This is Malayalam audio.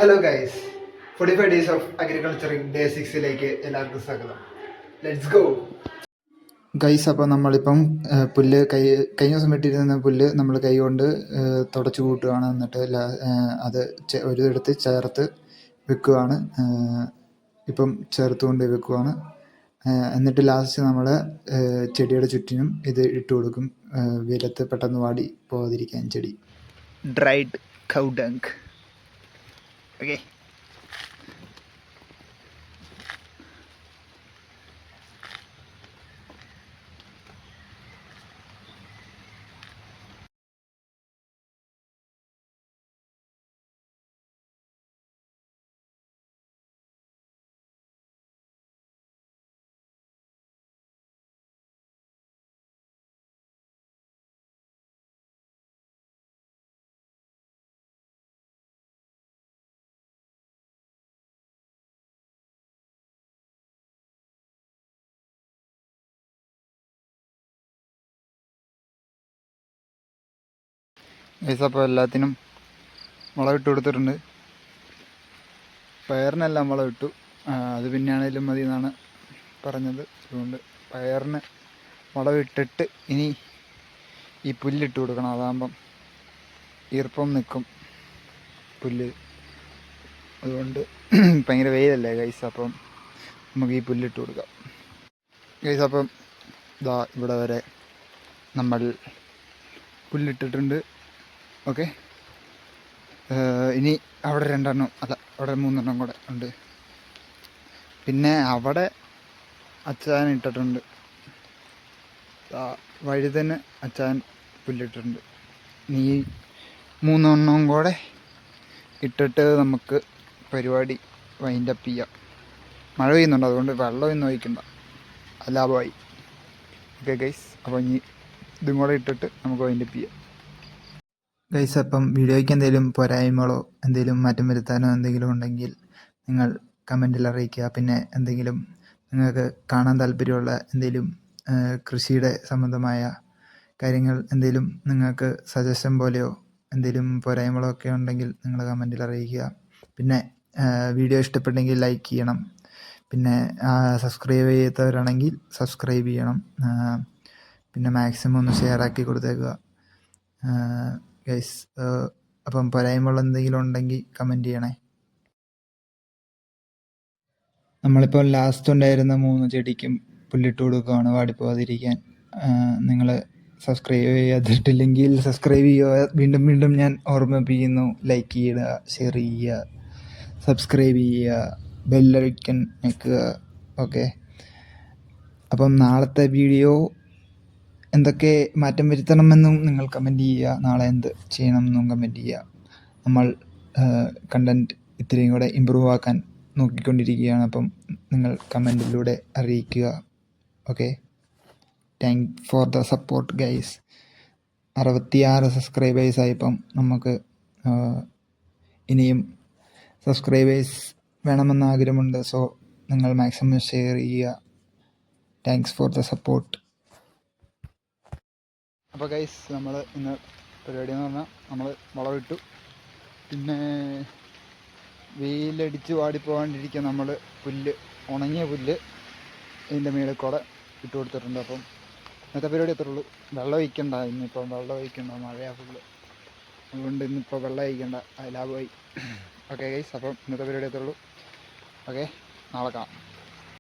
Hello guys, 45 days of agriculture in day 6ലേക്ക് എല്ലാവർക്കും സ്വാഗതം. Let's go guys. അപ്പോൾ നമ്മളിപ്പം പുല്ല് കഴിഞ്ഞ ദിവസം വെട്ടിയിരുന്ന പുല്ല് നമ്മൾ കൈ കൊണ്ട് തുടച്ചു കൂട്ടുകയാണ്. എന്നിട്ട് അത് ഒരിടത്ത് ചേർത്ത് വെക്കുകയാണ്. ഇപ്പം ചേർത്തുകൊണ്ട് വെക്കുകയാണ്. എന്നിട്ട് ലാസ്റ്റ് നമ്മൾ ചെടിയുടെ ചുറ്റിനും ഇത് ഇട്ട് കൊടുക്കും, വെയിലത്ത് പെട്ടെന്ന് വാടി പോകാതിരിക്കാൻ. ചെടി ഡ്രൈഡ് കൗ ഡങ്ക്. ഓക്കെ, അപ്പോൾ എല്ലാത്തിനും വളമിട്ട് കൊടുത്തിട്ടുണ്ട്. പയറിനെല്ലാം വളമിട്ടു. അത് പിന്നെയാണേലും മതി എന്നാണ് പറഞ്ഞത്. അതുകൊണ്ട് പയറിന് വളമിട്ടിട്ട് ഇനി ഈ പുല്ലിട്ട് കൊടുക്കണം. അതാകുമ്പം ഈർപ്പം നിൽക്കും പുല്ല്. അതുകൊണ്ട് ഭയങ്കര വെയിലല്ലേ ഗൈസ്, അപ്പം നമുക്ക് ഈ പുല്ലിട്ട് കൊടുക്കാം ഗൈസ്. അപ്പം ഇതാ ഇവിടെ വരെ നമ്മൾ പുല്ലിട്ടിട്ടുണ്ട്. ഓക്കെ, ഇനി അവിടെ 2 അല്ല, അവിടെ 3 കൂടെ ഉണ്ട്. പിന്നെ അവിടെ അച്ചാൻ ഇട്ടിട്ടുണ്ട്. വഴുതന് അച്ചാൻ പുല്ലിട്ടിട്ടുണ്ട്. ഇനി 3 കൂടെ ഇട്ടിട്ട് നമുക്ക് പരിപാടി വൈൻഡപ്പ് ചെയ്യാം. മഴ പെയ്യുന്നുണ്ട്, അതുകൊണ്ട് വെള്ളമൊന്നും ഒഴിക്കണ്ട, ലാഭമായി. ഓക്കെ ഗൈസ്, അപ്പോൾ ഇനി ഇതും കൂടെ ഇട്ടിട്ട് നമുക്ക് വൈൻഡപ്പ് ചെയ്യാം ഗൈസ്. അപ്പം വീഡിയോയ്ക്ക് എന്തെങ്കിലും പോരായ്മകളോ എന്തെങ്കിലും മാറ്റം വരുത്താനോ എന്തെങ്കിലും ഉണ്ടെങ്കിൽ നിങ്ങൾ കമൻറ്റിൽ അറിയിക്കുക. പിന്നെ എന്തെങ്കിലും നിങ്ങൾക്ക് കാണാൻ താല്പര്യമുള്ള എന്തെങ്കിലും കൃഷിയുടെ സംബന്ധമായ കാര്യങ്ങൾ എന്തെങ്കിലും നിങ്ങൾക്ക് സജഷൻ പോലെയോ എന്തെങ്കിലും പോരായ്മകളോ ഒക്കെ ഉണ്ടെങ്കിൽ നിങ്ങൾ കമൻറ്റിൽ അറിയിക്കുക. പിന്നെ വീഡിയോ ഇഷ്ടപ്പെട്ടെങ്കിൽ ലൈക്ക് ചെയ്യണം. പിന്നെ സബ്സ്ക്രൈബ് ചെയ്യാത്തവരാണെങ്കിൽ സബ്സ്ക്രൈബ് ചെയ്യണം. പിന്നെ മാക്സിമം ഒന്ന് ഷെയർ ആക്കി കൊടുത്തേക്കുക ഗൈസ്. അപ്പം പോരായ്മകൾ എന്തെങ്കിലും ഉണ്ടെങ്കിൽ കമൻറ്റ് ചെയ്യണേ. നമ്മളിപ്പോൾ ലാസ്റ്റ് ഉണ്ടായിരുന്ന 3 ചെടിക്കും പുല്ലിട്ട് കൊടുക്കുകയാണ് വാടിപ്പോകാതിരിക്കാൻ. നിങ്ങൾ സബ്സ്ക്രൈബ് ചെയ്യാതിട്ടില്ലെങ്കിൽ സബ്സ്ക്രൈബ് ചെയ്യുക. വീണ്ടും വീണ്ടും ഞാൻ ഓർമ്മിപ്പിക്കുന്നു, ലൈക്ക് ചെയ്യുക, ഷെയർ ചെയ്യുക, സബ്സ്ക്രൈബ് ചെയ്യുക, ബെല്ലൈക്കൺ ഞെക്കുക. ഓക്കെ, അപ്പം നാളത്തെ വീഡിയോ എന്തൊക്കെ മാറ്റം വരുത്തണമെന്നും നിങ്ങൾ കമൻറ്റ് ചെയ്യുക. നാളെ എന്ത് ചെയ്യണമെന്നും കമൻറ്റ് ചെയ്യുക. നമ്മൾ കണ്ടൻറ്റ് ഇത്രയും കൂടെ ഇമ്പ്രൂവ് ആക്കാൻ നോക്കിക്കൊണ്ടിരിക്കുകയാണ്. അപ്പം നിങ്ങൾ കമൻറ്റിലൂടെ അറിയിക്കുക. Okay, thank for the support guys. 66 സബ്സ്ക്രൈബേഴ്സായിപ്പം നമുക്ക് ഇനിയും സബ്സ്ക്രൈബേഴ്സ് വേണമെന്ന് ആഗ്രഹമുണ്ട്. സോ നിങ്ങൾ മാക്സിമം ഷെയർ ചെയ്യുക. Thanks for the support. അപ്പോൾ ഗൈസ്, നമ്മൾ ഇന്ന് പരിപാടി എന്ന് പറഞ്ഞാൽ നമ്മൾ വളമിട്ടു. പിന്നെ വെയിലടിച്ച് വാടിപ്പോകാണ്ടിരിക്കുക നമ്മൾ ഉണങ്ങിയ പുല്ല് ഇതിൻ്റെ മേളിൽ കൂടെ ഇട്ട് കൊടുത്തിട്ടുണ്ട്. അപ്പം ഇന്നത്തെ പരിപാടി അത്രേ ഉള്ളൂ. വെള്ളം ഒഴിക്കണ്ട, ഇന്നിപ്പം വെള്ളം ഒഴിക്കണ്ട, മഴയാണ് ഫുള്ള്. അതുകൊണ്ട് ഇന്നിപ്പോൾ വെള്ളം ഒഴിക്കണ്ട, ലാഭമായി. ഓക്കെ ഗൈസ്, അപ്പം ഇന്നത്തെ പരിപാടി അത്രേ ഉള്ളൂ. ഓക്കെ, നാളെ കാണാം.